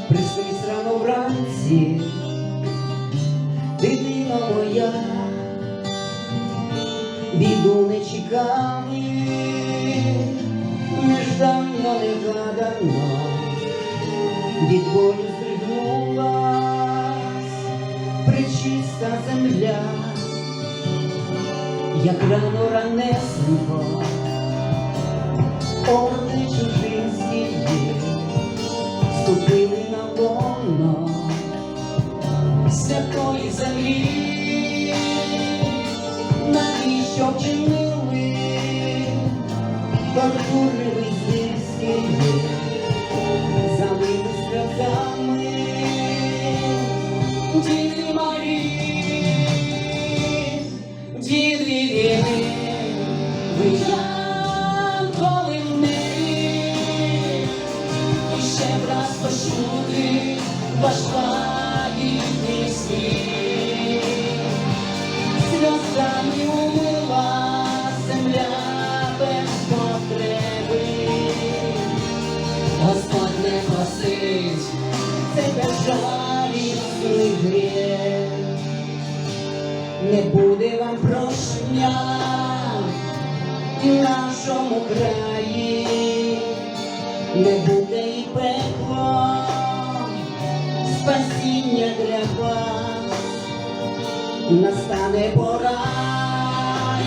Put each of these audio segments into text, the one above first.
Приснись рано вранці, дитино моя, біду не чекали, нежданно, негадано, від болю здригнулась пречиста земля, як рано ранесенько, орди чужинські ступили на лоно святої землі. Навіщо вчинили тортурливий звірський залили сльозами діти малі, діти війни, ви янголи в небі, і ще враз почути ваш лагідний сміх. Сльозами умила земля без потреби, Господь не простить цей безжалісний гріх. Не буде вам прощення в нашому краї, не буде і пекло, спасіння для вас. Настане пора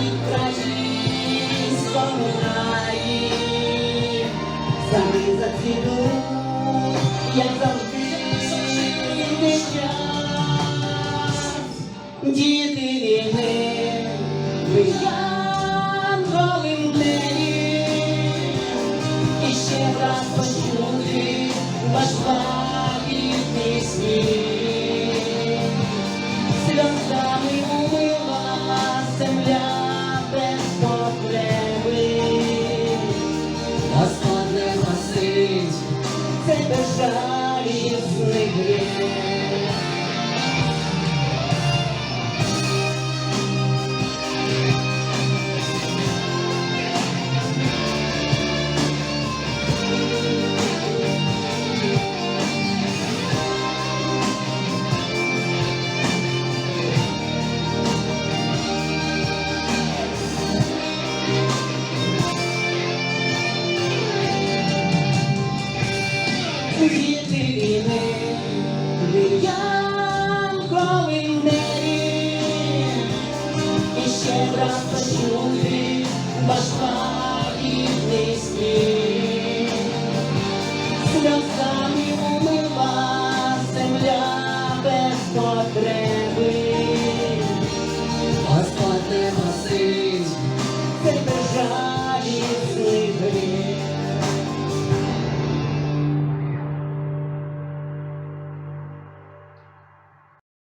і в українському раї самі зацвітуть, як завжди, не час. Діти війни, ви янголи в небі, і ще раз почути ваш лагідний сміх. Сльозами умила земля без потреби, Господь не простить цей безжалісний гріх. Діти війни, ви янголи в небі,